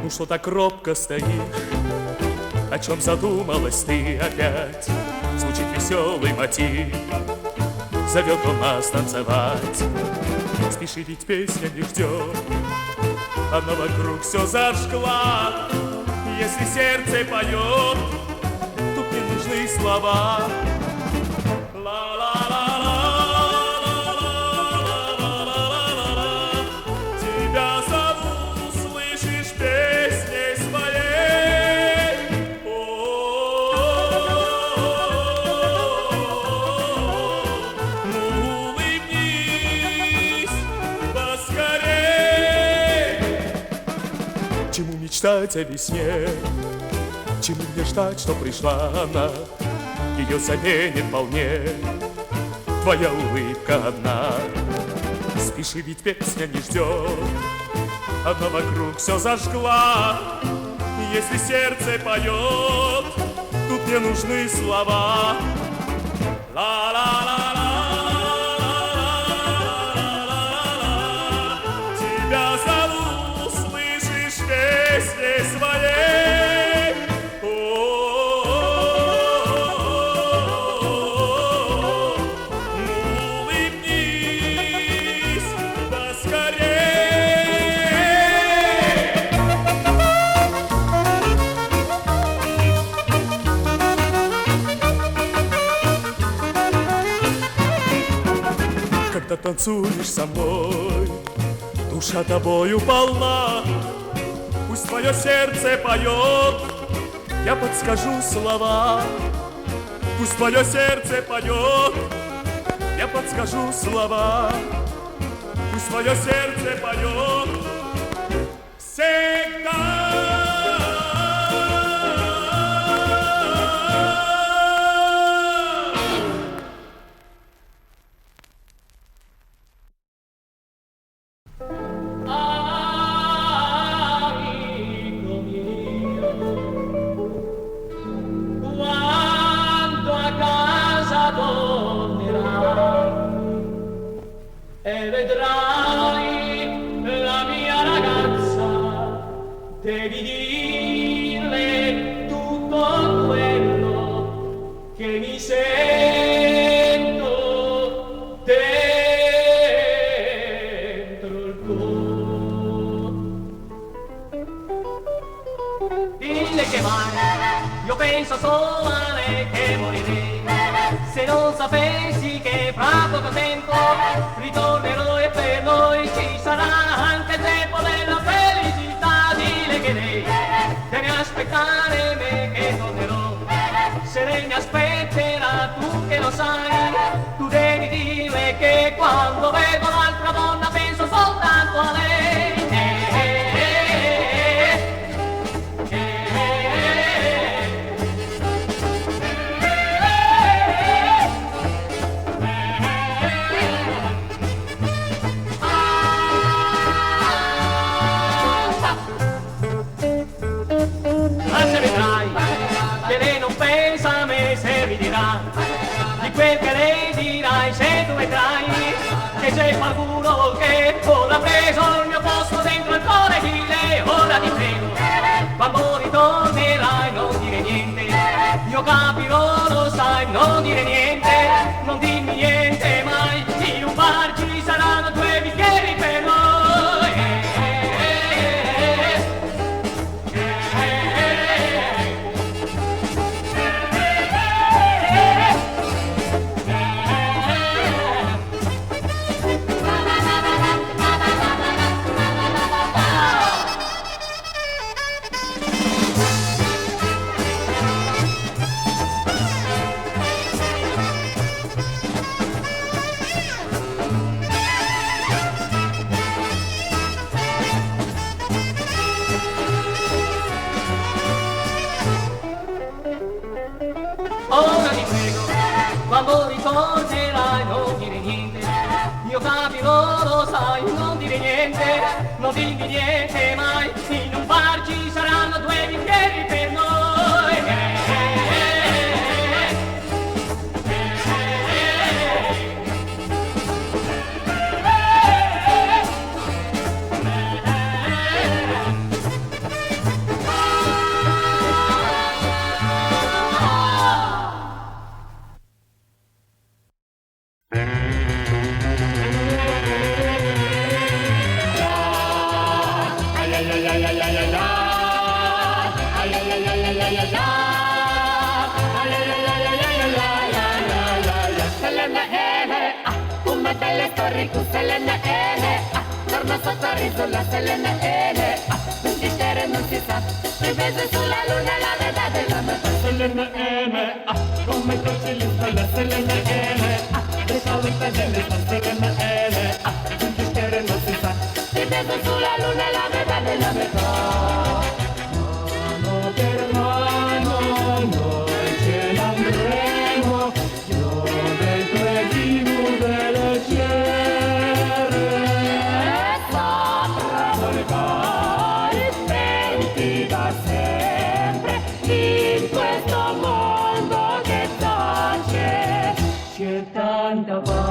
Ну что так робко стоишь? О чем задумалась ты опять? Звучит веселый мотив, зовет он нас танцевать. Спеши, ведь песня не ждет, она вокруг все зажгла. Если сердце поет, тут не нужны слова. Тебя зовут, слышишь, песней своей. Ну улыбнись поскорей. Чему мечтать о весне? Чему мне ждать, что пришла она? Ее заменит вполне твоя улыбка одна. Спеши, ведь песня не ждет, она вокруг все зажгла. Если сердце поет, тут не нужны слова. Тебя зовут, слышишь, песней своей. Улыбнись поскорей. Когда танцуешь со мной, душа тобою полна. Пусть твое сердце поет, я подскажу слова. Пусть твое сердце поет, я подскажу слова. Пусть твое сердце поет всегда. Quando a casa tornerai e vedrai la mia ragazza, devi dirle tutto quello che mi sento dentro il cuore. Dille che mai io penso solo a lei, che morirei se non sapessi che fra poco tempo ritornerò e per noi ci sarà anche il tempo della felicità. Dile che lei deve aspettare me che tornerò. Se lei mi aspetterà, tu che lo sai, tu devi dire che quando vedo l'altra donna penso soltanto a lei. Di quel che lei dirai, se tu vedrai che c'è qualcuno che ora ha preso il mio posto dentro il cuore di lei. Ora ti prego, quando ritornerai non dire niente, io capirò, lo sai, non dire niente, non dimmi niente mai. In un bar ci saranno due bicchieri per noi. Ora ti prego, quando ritornerai non dire niente, io capirò, lo sai, non dire niente, non dimmi niente mai. In un bar ci saranno due bicchieri per noi. storico Selene torna sotto riso la Selene un mistero non si sa, si vede sulla luna la metà della metà. Selene come crocellista la Selene le salute delle Selene un mistero non si sa, si vede sulla luna la metà della metà. Mano per mano noi ce l'andremo, dove il predino delle cere sopra volcani spenti da sempre in questo mondo che tace, c'è tanta pace.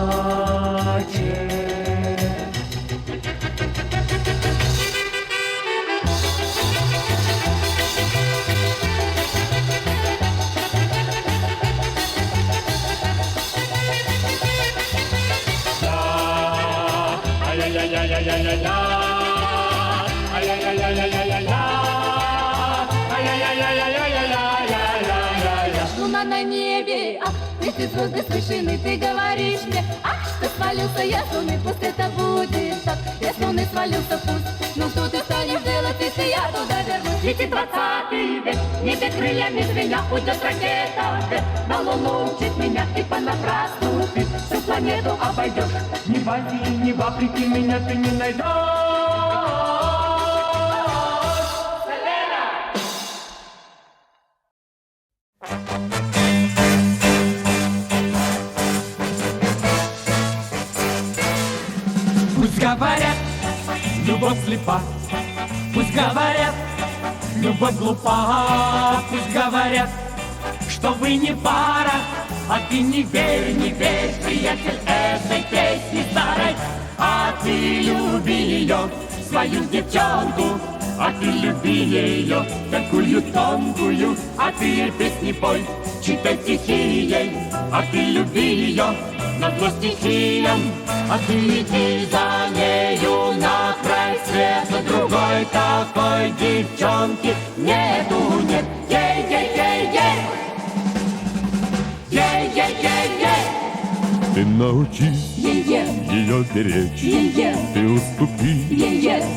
Луна на небе, эти звезды совершены, ты говоришь мне, что свалился я с луны, пусть это будет так, я с луны свалился, пусть, ну что ты станешь делать, если я туда вернусь? Ведь и 20 век, небе крыльями звеня, уйдет ракета, на луну учит меня, и понапрасну ты всю планету обойдешь. Ни води, ни вопреки меня ты не найдешь. Пусть говорят, любовь слепа, пусть говорят, любовь глупа, пусть говорят, что вы не пара, а ты не верь, приятель, этой песни старой, а ты люби ее, свою девчонку, а ты люби ее, такую тонкую, а ты ей песни пой, читай стихи ей, а ты люби ее, назло стихиям, а ты иди за нею на край света, другой такой девчонки нету, нет, ей-ей-ей-ей. Ты научись ее беречь, ты уступи,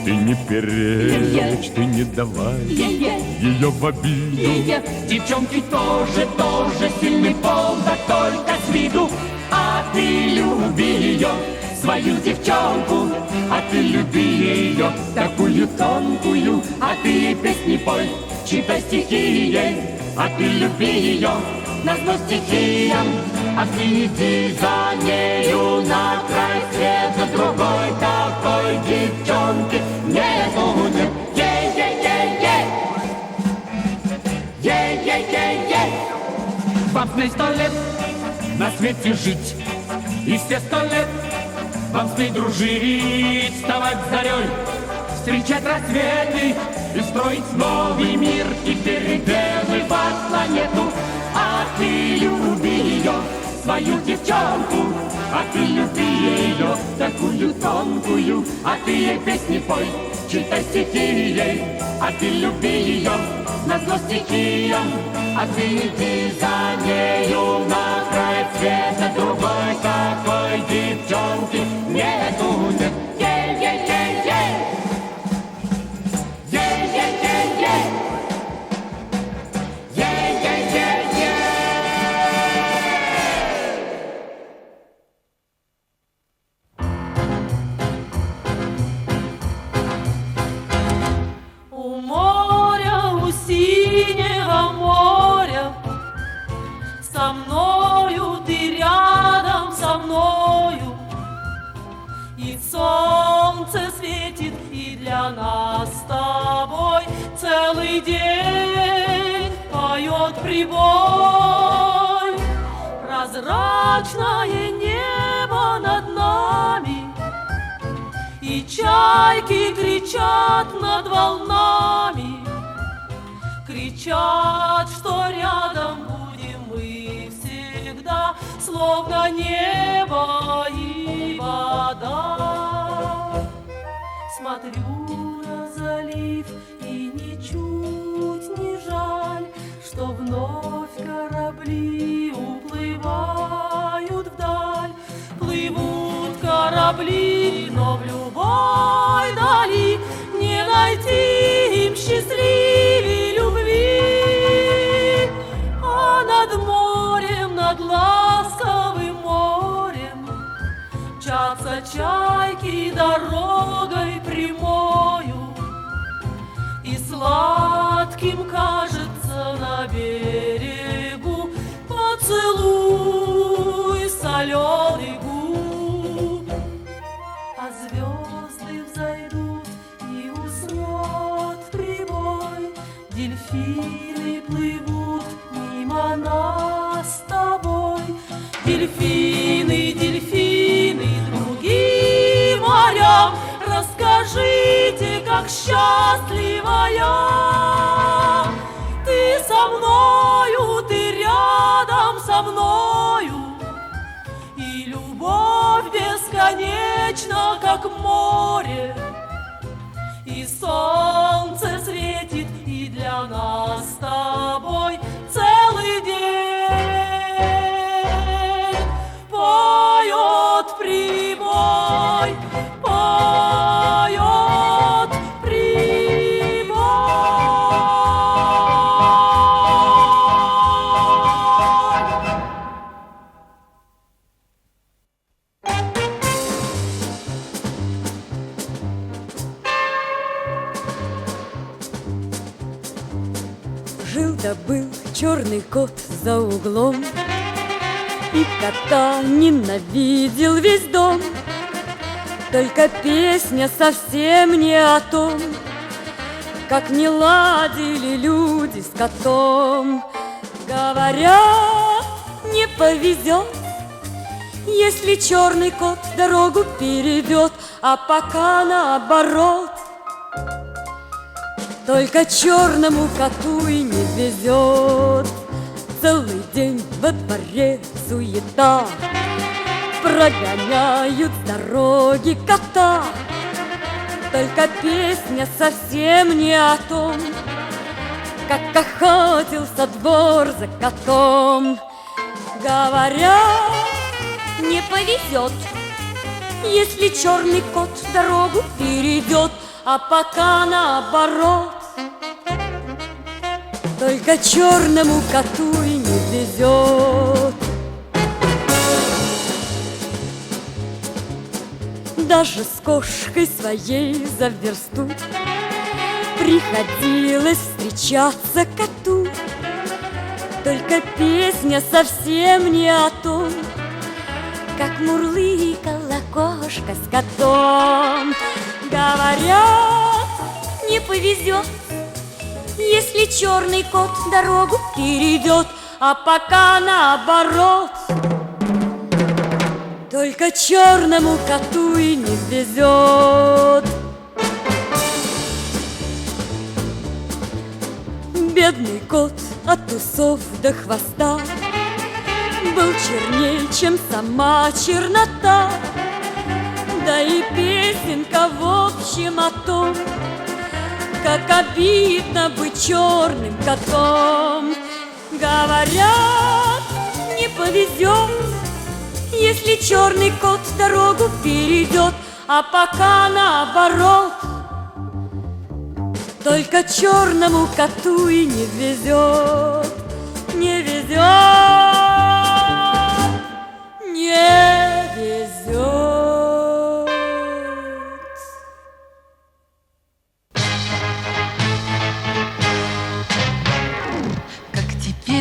ты не перечь, ты не давай ее в обиду. Девчонки тоже сильный пол, да только с виду. А ты люби ее, свою девчонку, а ты люби ее, такую тонкую, а ты ей песни пой, читай стихи ей, а ты люби ее, назло стихиям, а ты иди за нею на край света, другой такой девчонки нету, нет, ей-ей-ей-ей, ей-ей-ей-ей. Вам с ней 100 лет на свете жить, и все 100 лет вам с ней дружить, вставать зарей, встречать рассветы и строить новый мир, и переделывать планету. А ты люби ее, свою девчонку, а ты люби ее, такую тонкую, а ты ей песни пой, читай стихи ей, а ты люби ее, назло стихиям, а ты иди за нею на край света, другой такой девчонки нету, нет, ей-ей-ей-ей, ей-ей-ей-ей. Со мною ты рядом со мною, и солнце светит, и для нас с тобой целый день поет прибой. Прозрачное небо над нами, и чайки кричат над волнами, кричат, что рядом будем мы всегда, словно небо и вода. Смотрю на залив, и ничуть не жаль, что вновь корабли уплывают вдаль. Плывут корабли близ, но в любой дали не найти им счастливей любви. А над морем, над ласковым морем мчатся чайки дорогой прямою, и сладким кажется на берегу поцелуй соленый губ. А звезды взойдут и уснет прибой, дельфины плывут мимо нас с тобой. Дельфины, дельфины, другим морям, расскажите, как счастлива я. Ты со мною, ты рядом со мною, и любовь бесконечна, как море, и солнце светит, и для нас с тобой целый день поет прибой, поет прибой. Жил-да был черный кот за углом, и кота ненавидел весь дом. Только песня совсем не о том, как не ладили люди с котом. Говорят, не повезет, если черный кот дорогу перейдет, а пока наоборот. Только черному коту и не везет. Целый день во дворе суета, прогоняют с дороги кота. Только песня совсем не о том, как охотился двор за котом. Говорят, не повезет, если черный кот дорогу перейдет, а пока наоборот. Только черному коту и не везет. Даже с кошкой своей за версту приходилось встречаться коту. Только песня совсем не о том, как мурлыкала кошка с котом. Говорят, не повезет, если черный кот дорогу перейдет, а пока наоборот. Только черному коту и не везет. Бедный кот от усов до хвоста был черней, чем сама чернота. Да и песенка в общем о том, как обидно быть черным котом. Говорят, не повезет, если черный кот дорогу перейдет, а пока наоборот. Только черному коту и не везет, не везет, не везет.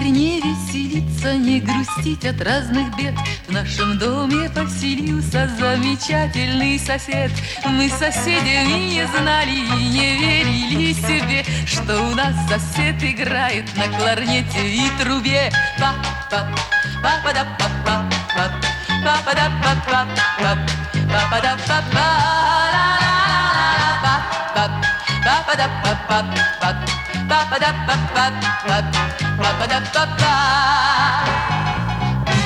Не веселиться, не грустить от разных бед. В нашем доме поселился замечательный сосед. Мы соседями не знали и не верили себе, что у нас сосед играет на кларнете и трубе. Па-па-па-па-па-па-па-па-па-па-па-па-па-па-па-па-па.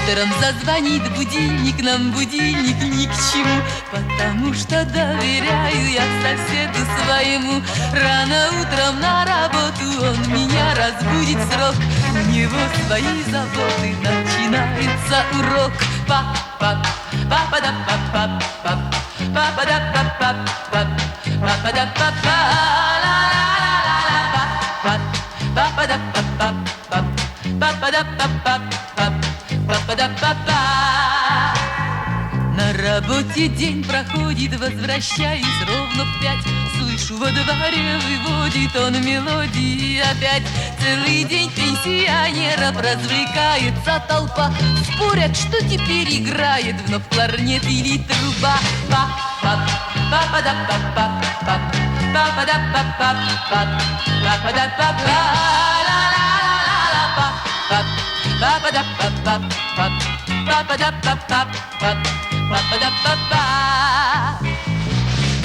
Утром зазвонит будильник, нам будильник ни к чему, потому что доверяю я соседу своему. Рано утром на работу он меня разбудит срок, у него свои заботы, начинается урок. Па-па-па-па-па-па-па-па. На работе день проходит, возвращаюсь ровно в 5. Слышу, во дворе выводит он мелодии опять. Целый день пенсионеров развлекается толпа. Спорят, что теперь играет, вновь кларнет или труба.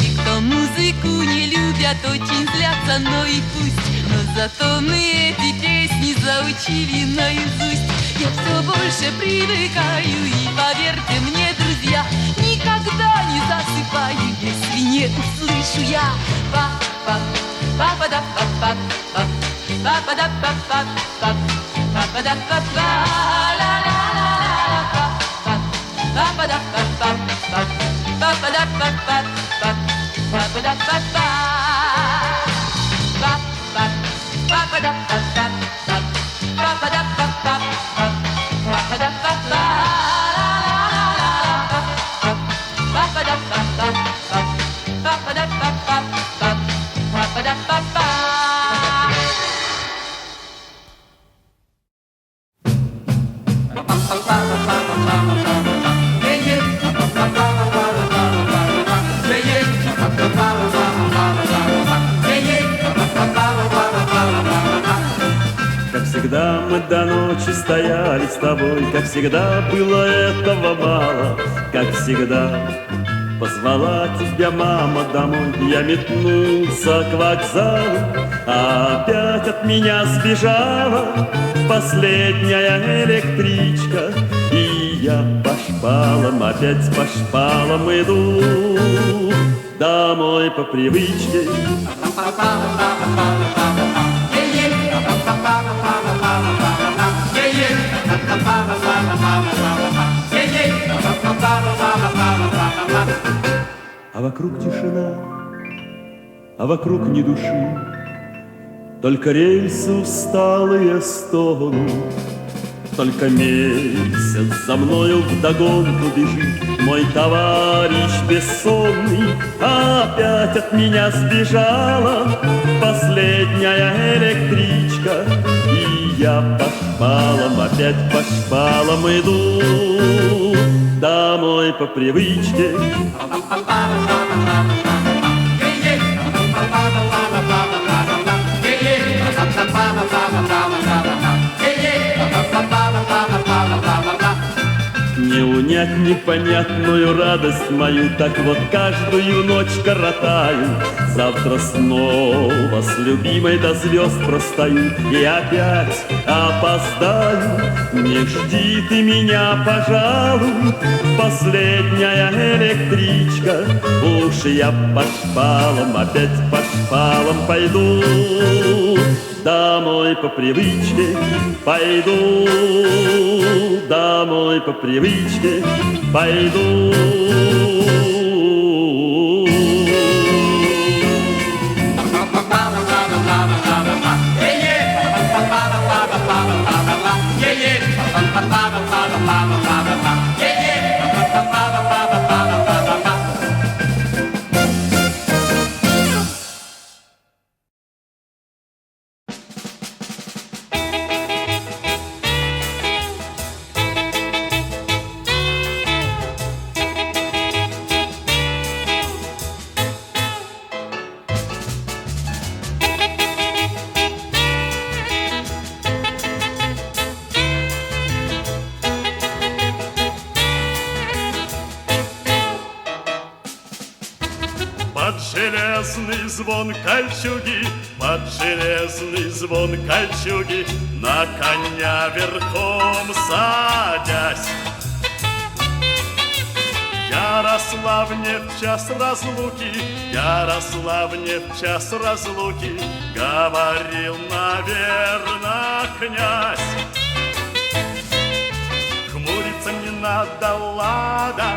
И кто музыку не любят, очень злятся, но и пусть. Но зато мы эти песни заучили наизусть. Я все больше привыкаю, и поверьте мне, друзья, никогда не засыпаю, если не услышу я Как всегда мы до ночи стояли с тобой, как всегда было этого мало, как всегда позвала тебя мама домой. Я метнулся к вокзалу, а опять от меня сбежала последняя электричка. И я по шпалам, опять по шпалам иду домой по привычке. А вокруг тишина, а вокруг ни души, только рельсы усталые стонут, только месяц за мною вдогонку бежит мой товарищ бессонный. А опять от меня сбежала последняя электричка. И я по шпалам, опять по шпалам иду домой по привычке. Не унять непонятную радость мою, так вот каждую ночь коротаю. Завтра снова с любимой до звезд простою и опять опоздаю. Не жди ты меня, пожалуй, последняя электричка. Уж я по шпалам, опять по шпалам пойду домой по привычке. Пойду домой по привычке, пойду. Под железный звон кольчуги, под железный звон кольчуги, на коня верхом садясь. Ярославне в час разлуки, Ярославне в час разлуки говорил, наверно, князь. Хмуриться не надо, лада,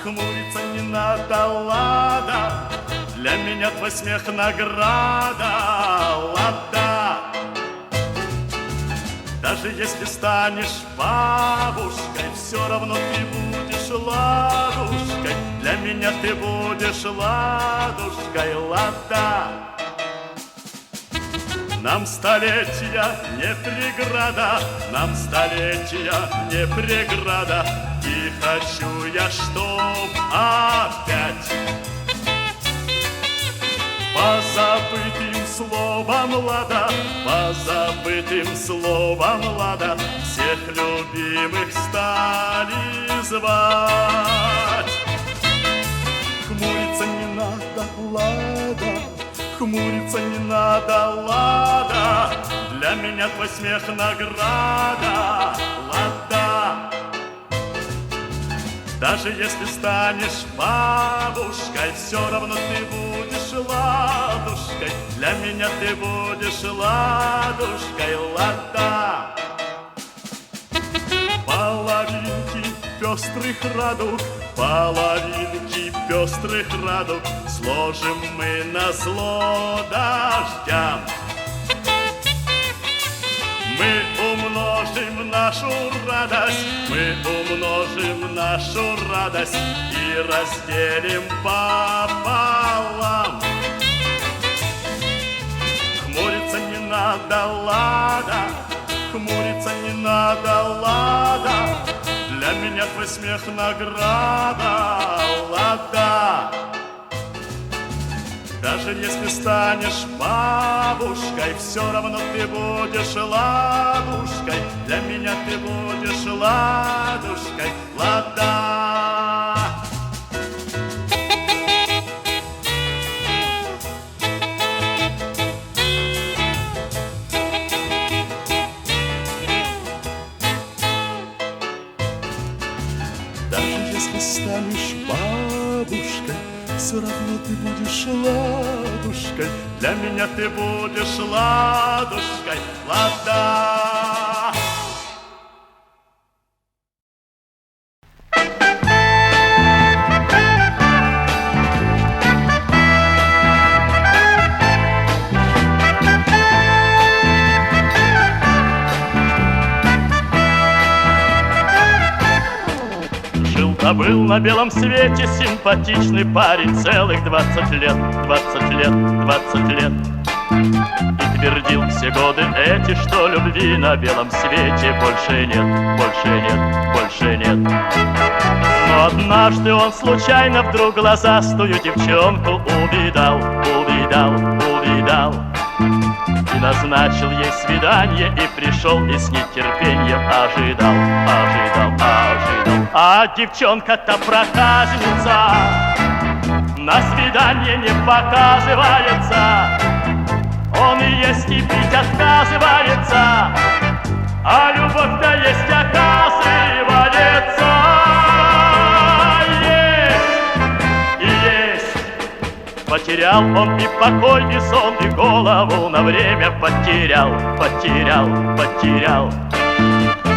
Хмуриться не надо, лада, для меня твой смех награда, лада. Даже если станешь бабушкой, все равно ты будешь ладушкой. Для меня ты будешь ладушкой, лада. Нам столетия не преграда, нам столетия не преграда. И хочу я, чтоб опять по забытым словам лада, по забытым словам лада, всех любимых стали звать. Хмуриться не надо, лада, хмуриться не надо, лада, для меня твой смех награда, лада. Даже если станешь бабушкой, все равно ты будешь ладушкой. Для меня ты будешь ладушкой, лада. Половинки пестрых радуг, половинки пестрых радуг сложим мы назло дождям. Мы умножим нашу радость, мы умножим нашу радость и разделим пополам. Хмуриться не надо, лада, хмуриться не надо, лада, для меня твой смех награда, лада. Даже если станешь бабушкой, все равно ты будешь ладушкой. Для меня ты будешь ладушкой, лада. Даже если станешь бабушкой, все равно ты будешь ладушкой. Для меня ты будешь ладушкой, лада. Был на белом свете симпатичный парень целых 20 лет, 20 лет, 20 лет. И твердил все годы эти, что любви на белом свете больше нет, больше нет, больше нет. Но однажды он случайно вдруг глазастую девчонку увидал, увидал, увидал. И назначил ей свидание, и пришел, и с нетерпением ожидал, ожидал, ожидал. А девчонка-то проказница, на свидание не показывается. Он и есть, и пить отказывается, а любовь-то есть, оказывается. Есть и есть. Потерял он и покой, и сон, и голову на время потерял, потерял, потерял.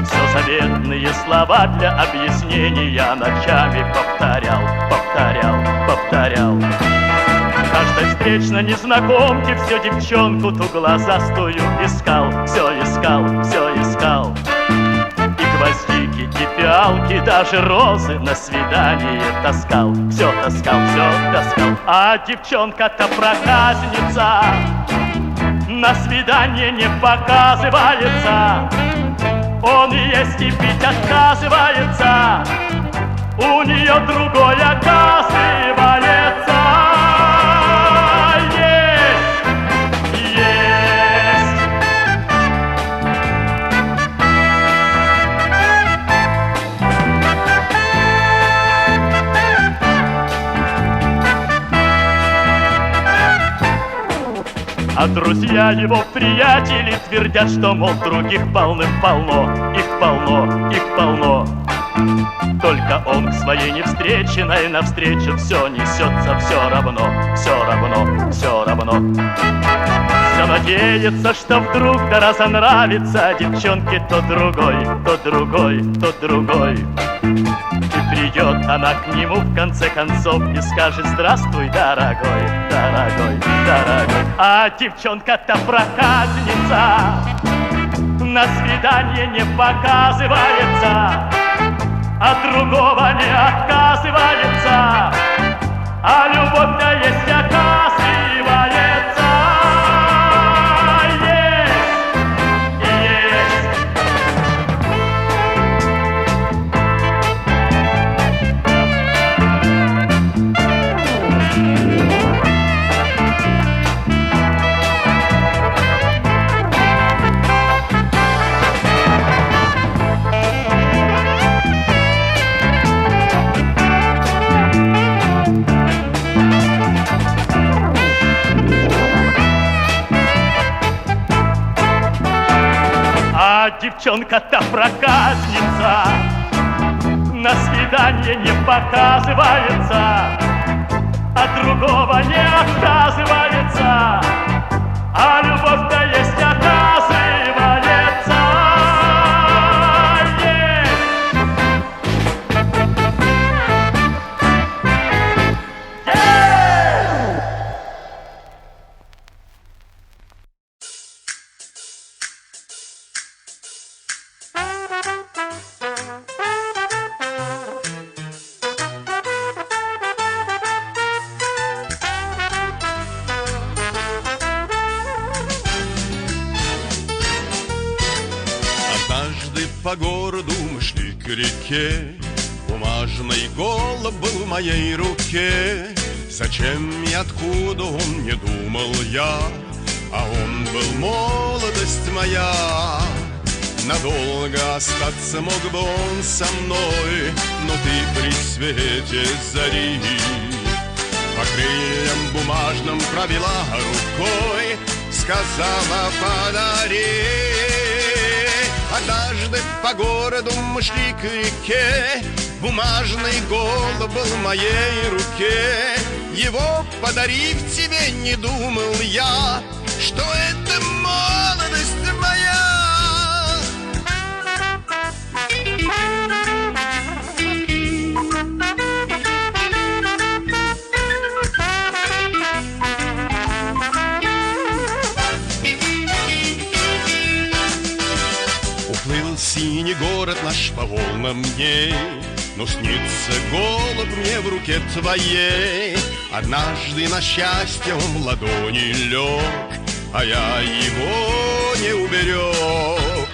Все заветные слова для объяснения ночами повторял, повторял, повторял. Каждой встречной незнакомке все девчонку ту глазастую искал, все искал, все искал. И гвоздики, и фиалки, даже розы на свидание таскал, все таскал, все таскал. А девчонка-то проказница, на свидание не показывается. Он и есть, и пить отказывается, у нее другой оказывается. Есть, есть. А друзья его приятели твердят, что, мол, других полным-полно, их полно, их полно. Только он к своей невстреченной навстречу все несется, все равно, все равно, все равно. Все надеется, что вдруг да разонравится девчонке то другой, то другой, то другой. И подойдет она к нему в конце концов и скажет: здравствуй, дорогой, дорогой, дорогой. А девчонка-то проказница, на свидание не показывается, от другого не отказывается, а любовь-то есть, оказывается. Девчонка-то проказница, на свидание не показывается, от другого не отказывается, а любовь-то есть, оказывается. По городу мы шли к реке, бумажный голубь был в моей руке. Зачем и откуда он, не думал я, а он был молодость моя. Надолго остаться мог бы он со мной, но ты при свете зари по крыльям бумажным провела рукой, сказала: подари. Однажды по городу мы шли к реке, бумажный голубь был в моей руке. Его подарив тебе, не думал я, что это молодость моя. Синий город наш по волнам дней, но снится голубь мне в руке твоей. Однажды на счастье он в ладони лег, а я его не уберег.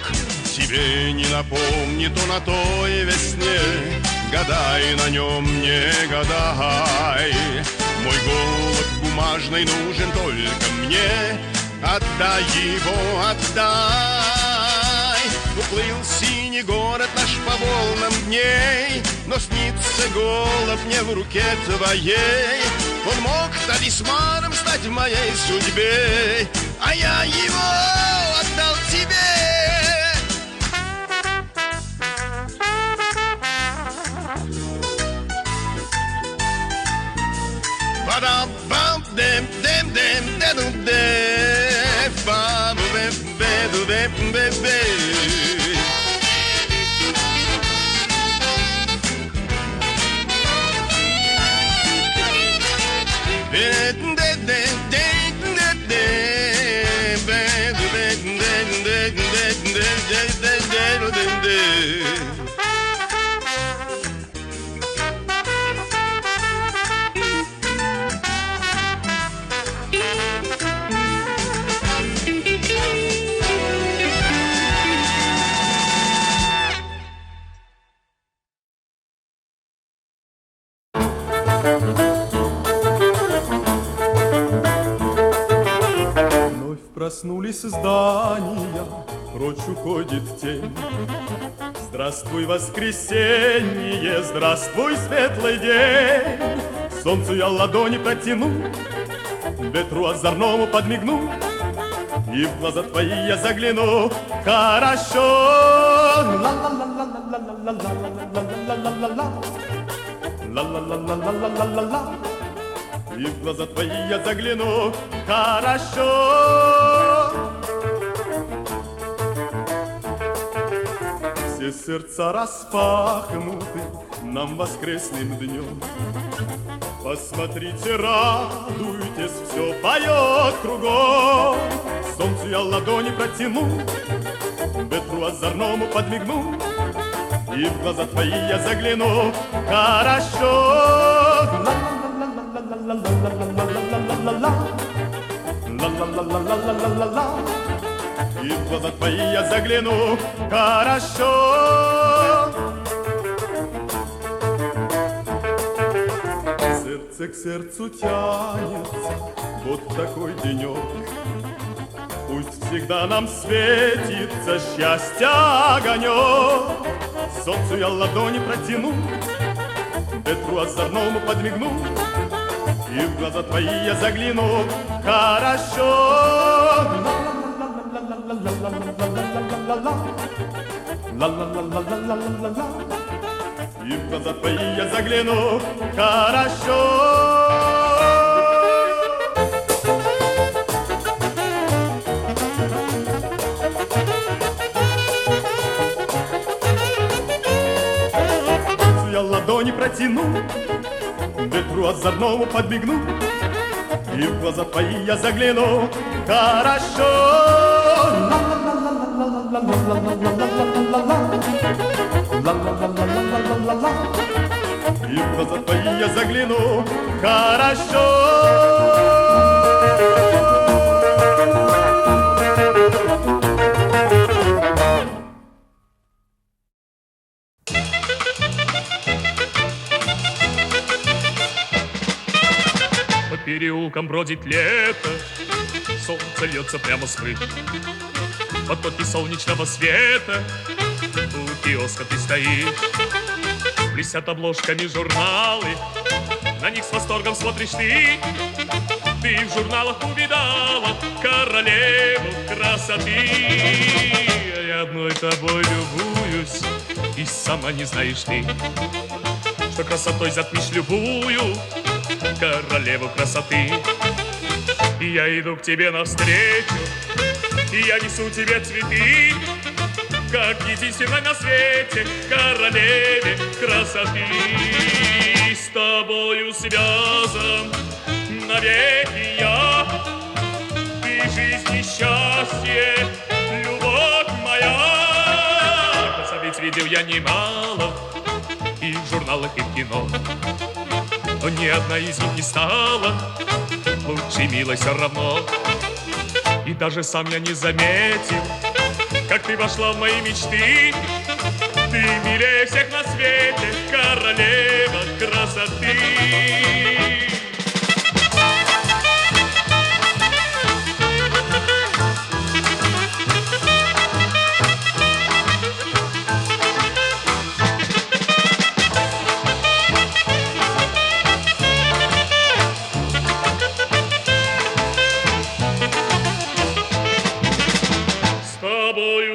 Тебе не напомнит он о той весне, гадай на нем, не гадай. Мой голубь бумажный нужен только мне, отдай его, отдай. Уплыл синий город наш по волнам дней, но снится голубь мне в руке твоей. Он мог талисманом стать в моей судьбе, а я его отдал тебе. Вновь проснулись здания, прочь уходит тень. Здравствуй, воскресенье, здравствуй, светлый день. Солнцу я ладони протяну, ветру озорному подмигну, и в глаза твои я загляну. Хорошо. Ла-ла-ла-ла-ла-ла-ла-ла-ла-ла-ла-ла-ла-ла. И в глаза твои я загляну. Хорошо. Все сердца распахнуты, нам воскресным днем. Посмотрите, радуйтесь, все поет кругом. Солнцу я ладони протяну, ветру озорному подмигну, и в глаза твои я загляну. Хорошо. Ла-ла-ла-ла-ла-ла-ла-ла. И в глаза твои я загляну. Хорошо. Сердце к сердцу тянется, вот такой денек. Пусть всегда нам светится счастье огонек. Солнцу я ладони протяну, ветру озорному подмигну, и в глаза твои я загляну. Хорошо. Ла-ла-ла-ла-ла-ла-ла-ла. И в глаза твои я загляну. Хорошо. Я ладони протяну, ветру озорному подмигну, и в глаза твои я загляну. Хорошо. И в глаза твои я загляну. Хорошо. По переулкам бродит лето, солнце льется прямо с крыш. В потоке солнечного света у киоска ты стоишь. Блестят обложками журналы, на них с восторгом смотришь ты. Ты в журналах увидала королеву красоты. Я одной тобой любуюсь, и сама не знаешь ты, что красотой затмишь любую королеву красоты. И я иду к тебе навстречу, и я несу тебе цветы, как единственной на свете королеве красоты. С тобою связан навеки я, ты жизнь и счастье, любовь моя. Красавиц видел я немало, и в журналах, и в кино, но ни одна из них не стала лучше, милой, все равно. И даже сам я не заметил, как ты вошла в мои мечты. Ты милее всех на свете, королева красоты.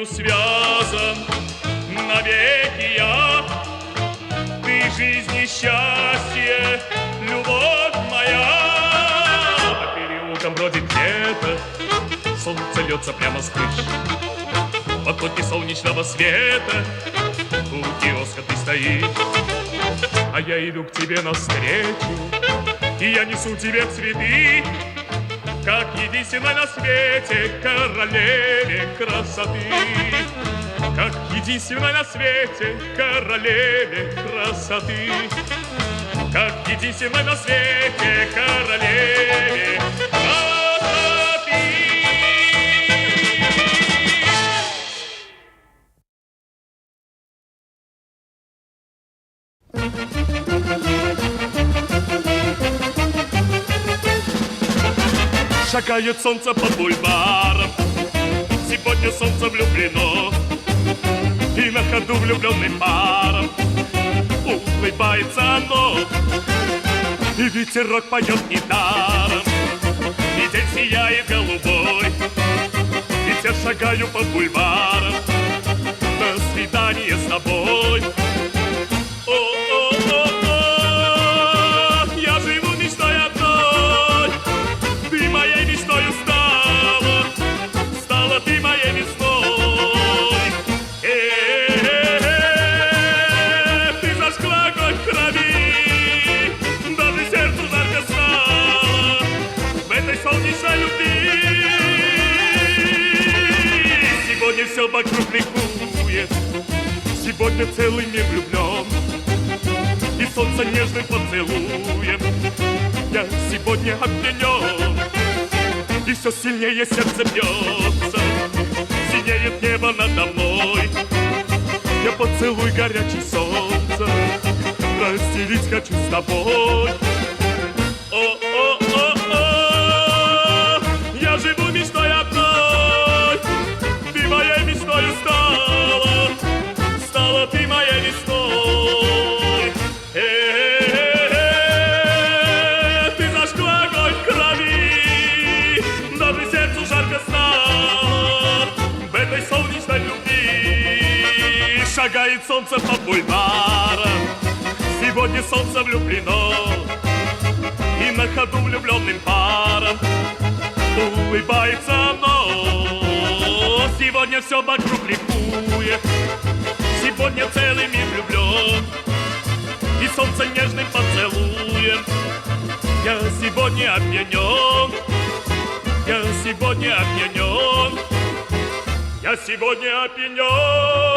Связан навеки я, ты жизнь и счастье, любовь моя. По переулкам бродит лето, солнце льется прямо с крыш. В потоке солнечного света у киоска ты стоишь. А я иду к тебе навстречу, и я несу тебе цветы, как единственной на свете королеве красоты. Как единственной на свете королеве красоты. Как единственной на свете королеве красоты. Шагает солнце по бульварам, сегодня солнце влюблено, и на ходу влюбленным паром улыбается оно. И ветерок поет недаром, и день сияет голубой. Ведь я шагаю по бульварам на свидание с тобой. Я живу мечтой одной, ты моей мечтою стала, стала ты моей мечтой. Ты зажгла огонь все вокруг ликует. Сегодня целый мир влюблен, и солнце нежным поцелуем. Я сегодня опьянен, и все сильнее сердце бьется. Синеет небо надо мной, я поцелуй горячий солнце, расстелить хочу с тобой. О-о-о-о, я живу мечтой одной, ты моей мечтой стала, стала ты моей мечтой. Ты зажгла огонь в крови, даже сердцу жарко стало в этой солнечной любви. Шагает солнце по бульварам, сегодня солнце влюблено, и на ходу влюбленным парам улыбается оно. Сегодня все вокруг ликует, сегодня целый мир влюблен, и солнце нежным поцелуем. Я сегодня опьянен, я сегодня опьянен, я сегодня опьянен.